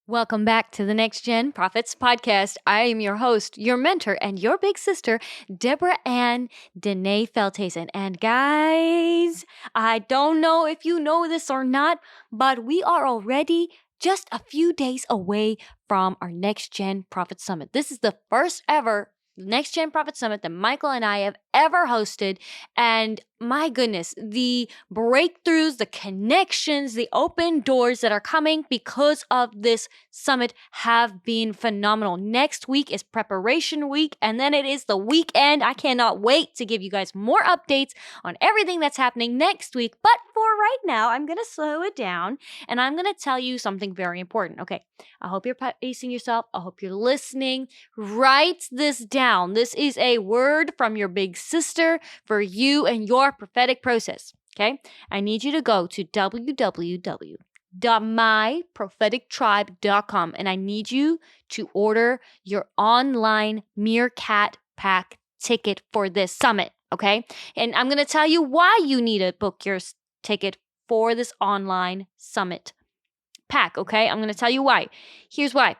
Welcome back to the NextGen Prophets podcast. I am your host, your mentor, and your big sister, Deborah Ann Danae Feltason. And guys, I don't know if you know this or not, but we are already just a few days away from our NextGen Prophet Summit. This is the first ever NextGen Prophet Summit that Michael and I have ever hosted. And my goodness, the breakthroughs, the connections, the open doors that are coming because of this summit have been phenomenal. Next week is preparation week, and then it is the weekend. I cannot wait to give you guys more updates on everything that's happening next week. But for right now, I'm going to slow it down and I'm going to tell you something very important. Okay, I hope you're pacing yourself. I hope you're listening. Write this down. This is a word from your big sister for you and your prophetic process. Okay, I need you to go to www.myprophetictribe.com and I need you to order your online Meerkat Pack ticket for this summit. Okay, and I'm going to tell you why you need to book your ticket for this online summit pack. Okay, I'm going to tell you why. Here's why.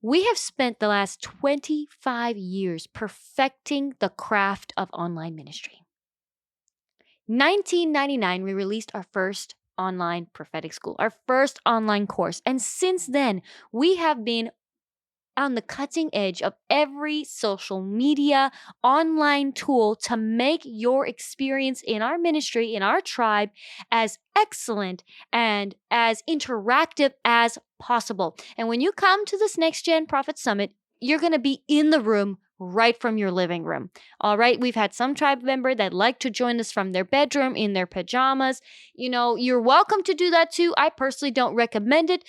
We have spent the last 25 years perfecting the craft of online ministry. 1999, we released our first online prophetic school, our first online course. And since then, we have been on the cutting edge of every social media online tool to make your experience in our ministry, in our tribe, as excellent and as interactive as possible. And when you come to this NextGen Prophet Summit, you're going to be in the room right from your living room. All right. We've had some tribe member that like to join us from their bedroom in their pajamas. You know, you're welcome to do that too. I personally don't recommend it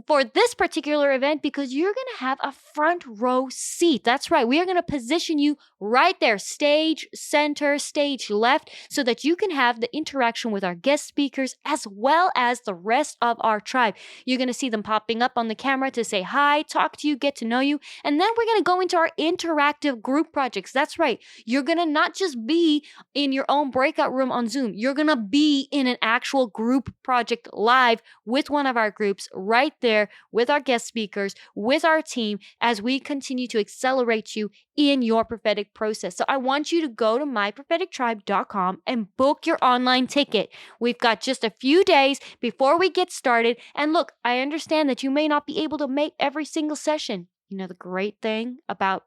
for this particular event because you're going to have a front row seat. That's right. We are going to position you right there, stage center, stage left, so that you can have the interaction with our guest speakers as well as the rest of our tribe. You're going to see them popping up on the camera to say hi, talk to you, get to know you. And then we're going to go into our interactive group projects. That's right. You're going to not just be in your own breakout room on Zoom. You're going to be in an actual group project live with one of our groups right there with our guest speakers, with our team, as we continue to accelerate you in your prophetic process. So I want you to go to myprophetictribe.com and book your online ticket. We've got just a few days before we get started. And look, I understand that you may not be able to make every single session. You know, the great thing about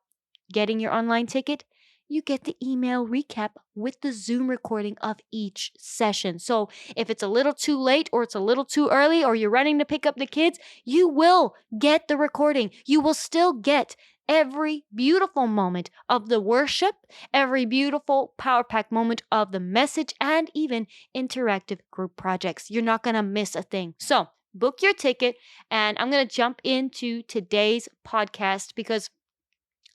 getting your online ticket, you get the email recap with the Zoom recording of each session. So if it's a little too late or it's a little too early or you're running to pick up the kids, you will get the recording. You will still get every beautiful moment of the worship, every beautiful Power Pack moment of the message, and even interactive group projects. You're not going to miss a thing. So book your ticket, and I'm going to jump into today's podcast because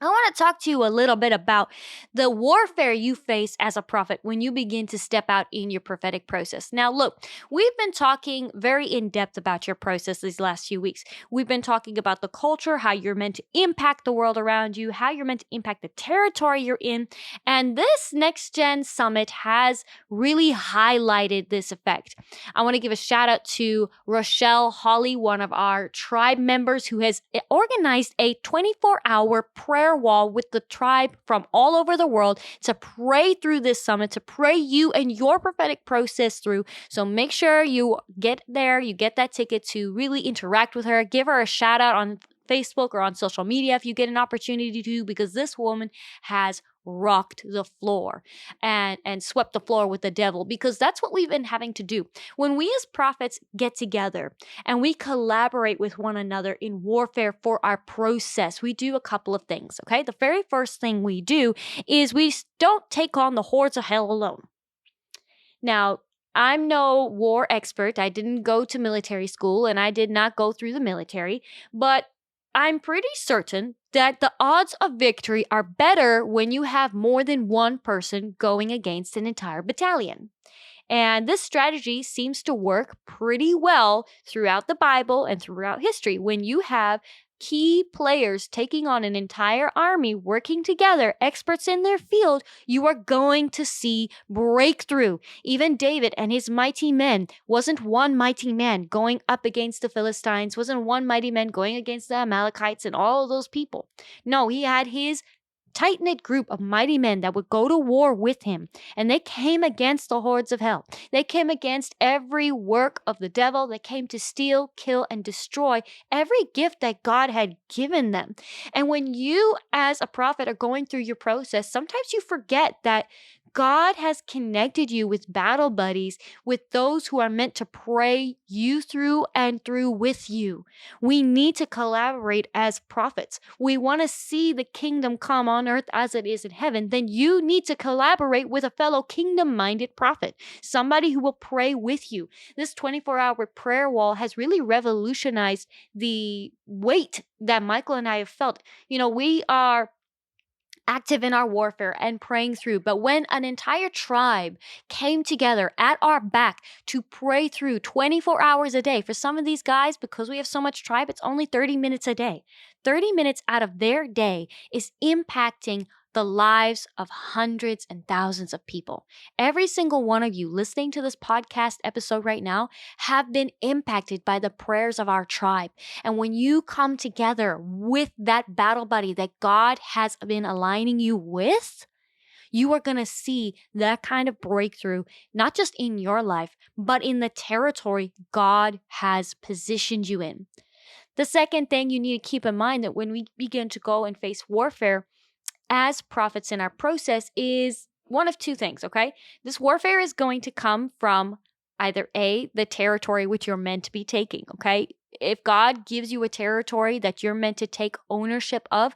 I want to talk to you a little bit about the warfare you face as a prophet when you begin to step out in your prophetic process. Now, look, we've been talking very in depth about your process these last few weeks. We've been talking about the culture, how you're meant to impact the world around you, how you're meant to impact the territory you're in. And this Next Gen Summit has really highlighted this effect. I want to give a shout out to Rochelle Holly, one of our tribe members who has organized a 24-hour prayer wall with the tribe from all over the world to pray through this summit, to pray you and your prophetic process through. So make sure you get there, you get that ticket to really interact with her. Give her a shout out on Facebook or on social media if you get an opportunity to, because this woman has rocked the floor and swept the floor with the devil, because that's what we've been having to do. When we as prophets get together and we collaborate with one another in warfare for our process, we do a couple of things, okay? The very first thing we do is we don't take on the hordes of hell alone. Now, I'm no war expert. I didn't go to military school and I did not go through the military, but I'm pretty certain that the odds of victory are better when you have more than one person going against an entire battalion. And this strategy seems to work pretty well throughout the Bible and throughout history. When you have key players taking on an entire army, working together, experts in their field, you are going to see breakthrough. Even David and his mighty men wasn't one mighty man going up against the Philistines, wasn't one mighty man going against the Amalekites and all of those people. No, he had his tight-knit group of mighty men that would go to war with him, and they came against the hordes of hell. They came against every work of the devil. They came to steal, kill, and destroy every gift that God had given them. And when you as a prophet are going through your process, sometimes you forget that God has connected you with battle buddies, with those who are meant to pray you through and through with you. We need to collaborate as prophets. We want to see the kingdom come on earth as it is in heaven. Then you need to collaborate with a fellow kingdom-minded prophet, somebody who will pray with you. This 24-hour prayer wall has really revolutionized the weight that Michael and I have felt. We are active in our warfare and praying through. But when an entire tribe came together at our back to pray through 24 hours a day, for some of these guys, because we have so much tribe, it's only 30 minutes a day. 30 minutes out of their day is impacting the lives of hundreds and thousands of people. Every single one of you listening to this podcast episode right now have been impacted by the prayers of our tribe. And when you come together with that battle buddy that God has been aligning you with, you are going to see that kind of breakthrough, not just in your life, but in the territory God has positioned you in. The second thing you need to keep in mind that when we begin to go and face warfare as prophets in our process is one of two things, okay? This warfare is going to come from either A, the territory which you're meant to be taking, okay? If God gives you a territory that you're meant to take ownership of,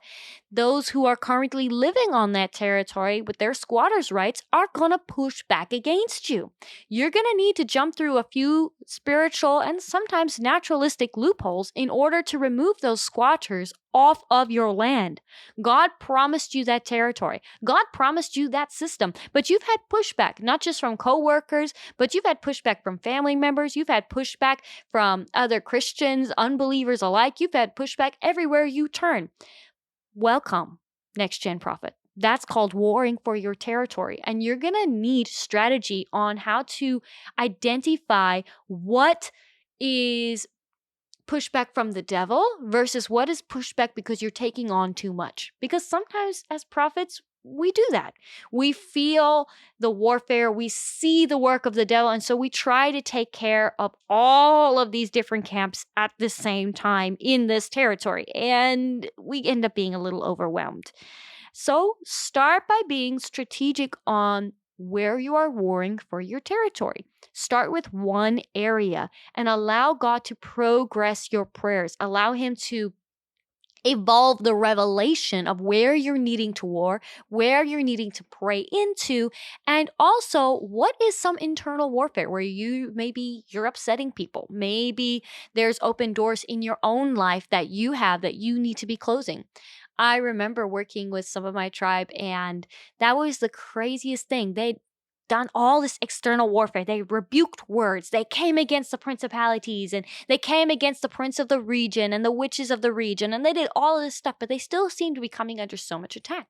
those who are currently living on that territory with their squatters' rights are going to push back against you. You're going to need to jump through a few spiritual and sometimes naturalistic loopholes in order to remove those squatters off of your land. God promised you that territory. God promised you that system, but you've had pushback, not just from coworkers, but you've had pushback from family members. You've had pushback from other Christians, unbelievers alike. You've had pushback everywhere you turn. Welcome, NextGen Prophet. That's called warring for your territory. And you're going to need strategy on how to identify what is pushback from the devil versus what is pushback because you're taking on too much. Because sometimes as prophets, we do that. We feel the warfare, we see the work of the devil, and so we try to take care of all of these different camps at the same time in this territory, and we end up being a little overwhelmed. So start by being strategic on where you are warring for your territory. Start with one area and allow God to progress your prayers. Allow Him to evolve the revelation of where you're needing to war, where you're needing to pray into, and also what is some internal warfare where you're upsetting people. Maybe there's open doors in your own life that you have that you need to be closing. I remember working with some of my tribe, and that was the craziest thing. They'd done all this external warfare. They rebuked words. They came against the principalities, and they came against the prince of the region and the witches of the region, and they did all of this stuff, but they still seemed to be coming under so much attack.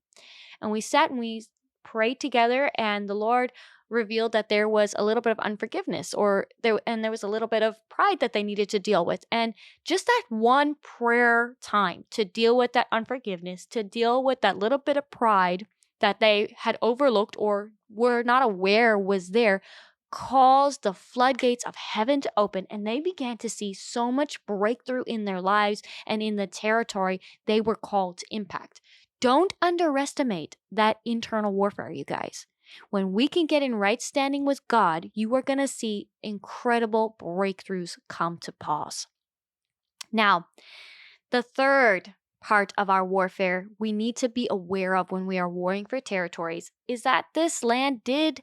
And we sat and we prayed together, and the Lord revealed that there was a little bit of unforgiveness there was a little bit of pride that they needed to deal with. And just that one prayer time to deal with that unforgiveness, to deal with that little bit of pride that they had overlooked or were not aware was there, caused the floodgates of heaven to open, and they began to see so much breakthrough in their lives and in the territory they were called to impact. Don't underestimate that internal warfare, you guys. When we can get in right standing with God, you are going to see incredible breakthroughs come to pass. Now, the third part of our warfare we need to be aware of when we are warring for territories is that this land did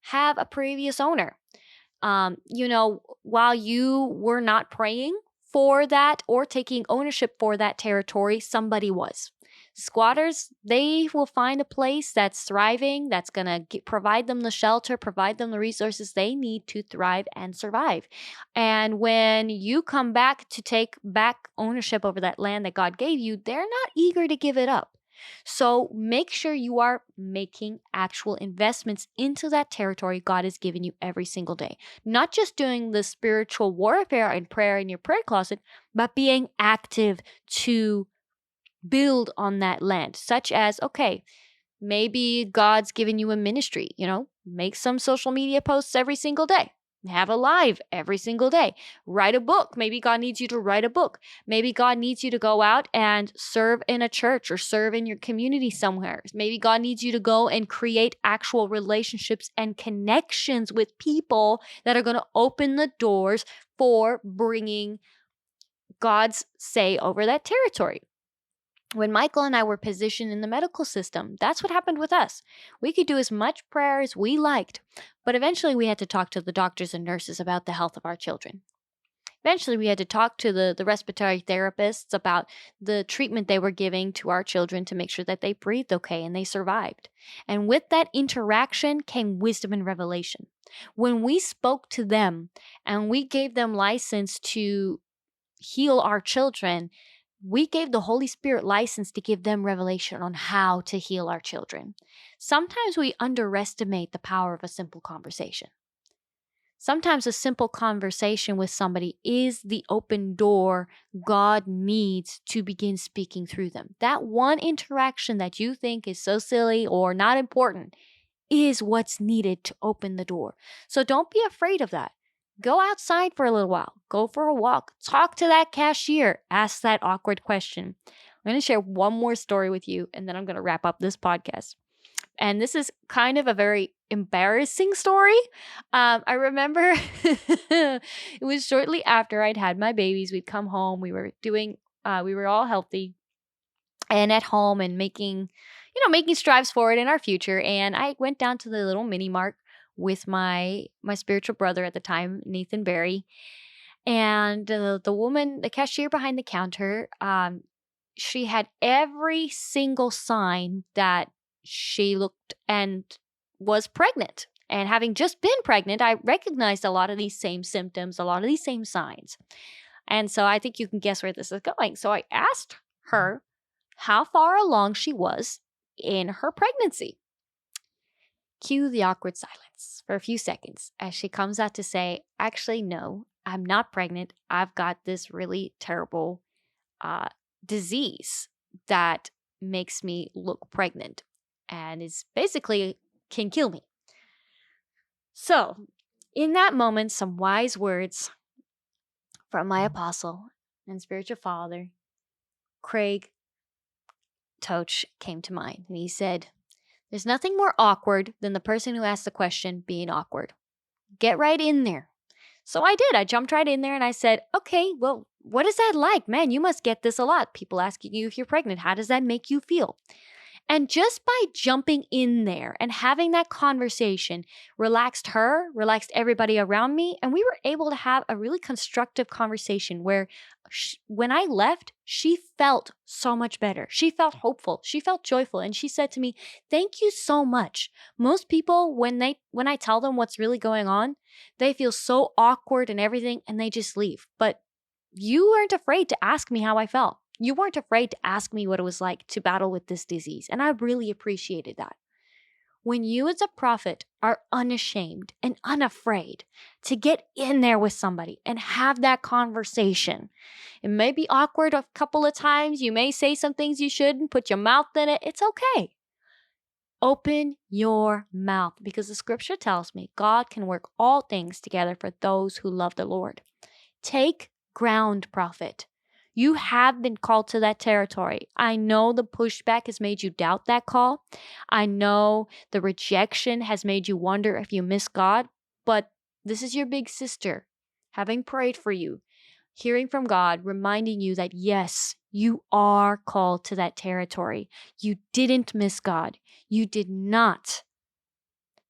have a previous owner. While you were not praying for that or taking ownership for that territory, somebody was. Squatters, they will find a place that's thriving, that's going to provide them the shelter, provide them the resources they need to thrive and survive. And when you come back to take back ownership over that land that God gave you, they're not eager to give it up. So make sure you are making actual investments into that territory God has given you every single day. Not just doing the spiritual warfare and prayer in your prayer closet, but being active to build on that land, such as, okay, maybe God's given you a ministry, make some social media posts every single day. Have a live every single day. Write a book. Maybe God needs you to write a book. Maybe God needs you to go out and serve in a church or serve in your community somewhere. Maybe God needs you to go and create actual relationships and connections with people that are going to open the doors for bringing God's say over that territory. When Michael and I were positioned in the medical system, that's what happened with us. We could do as much prayer as we liked, but eventually we had to talk to the doctors and nurses about the health of our children. Eventually we had to talk to the respiratory therapists about the treatment they were giving to our children to make sure that they breathed okay and they survived. And with that interaction came wisdom and revelation. When we spoke to them and we gave them license to heal our children, we gave the Holy Spirit license to give them revelation on how to heal our children. Sometimes we underestimate the power of a simple conversation. Sometimes a simple conversation with somebody is the open door God needs to begin speaking through them. That one interaction that you think is so silly or not important is what's needed to open the door. So don't be afraid of that. Go outside for a little while. Go for a walk. Talk to that cashier. Ask that awkward question. I'm going to share one more story with you, and then I'm going to wrap up this podcast. And this is kind of a very embarrassing story. I remember it was shortly after I'd had my babies. We'd come home. We were all healthy and at home and making strides forward in our future. And I went down to the little mini mart with my spiritual brother at the time, Nathan Barry. And the woman, the cashier behind the counter, she had every single sign that she looked and was pregnant. And having just been pregnant, I recognized a lot of these same symptoms, a lot of these same signs. And so I think you can guess where this is going. So I asked her how far along she was in her pregnancy. Cue the awkward silence for a few seconds as she comes out to say, actually, no, I'm not pregnant. I've got this really terrible disease that makes me look pregnant and is basically can kill me. So in that moment, some wise words from my apostle and spiritual father, Craig Toch, came to mind. And he said, there's nothing more awkward than the person who asked the question being awkward. Get right in there. So I did. I jumped right in there and I said, okay, well, what is that like? Man, you must get this a lot. People asking you if you're pregnant. How does that make you feel? And just by jumping in there and having that conversation relaxed her, relaxed everybody around me, and we were able to have a really constructive conversation where when I left, she felt so much better. She felt hopeful. She felt joyful. And she said to me, thank you so much. Most people, when I tell them what's really going on, they feel so awkward and everything, and they just leave. But you weren't afraid to ask me how I felt. You weren't afraid to ask me what it was like to battle with this disease, and I really appreciated that. When you as a prophet are unashamed and unafraid to get in there with somebody and have that conversation, it may be awkward a couple of times. You may say some things you shouldn't, put your mouth in it. It's okay. Open your mouth because the scripture tells me God can work all things together for those who love the Lord. Take ground, prophet. You have been called to that territory. I know the pushback has made you doubt that call. I know the rejection has made you wonder if you miss God, but this is your big sister, having prayed for you, hearing from God, reminding you that yes, you are called to that territory. You didn't miss God. You did not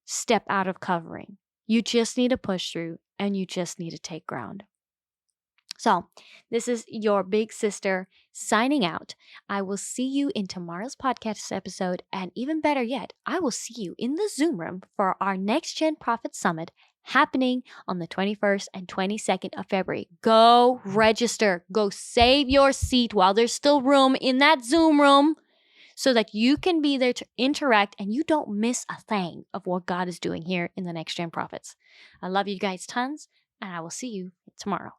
step out of covering. You just need to push through and you just need to take ground. So, this is your big sister signing out. I will see you in tomorrow's podcast episode. And even better yet, I will see you in the Zoom room for our NextGen Prophets Summit happening on the 21st and 22nd of February. Go register. Go save your seat while there's still room in that Zoom room so that you can be there to interact and you don't miss a thing of what God is doing here in the NextGen Prophets. I love you guys tons, and I will see you tomorrow.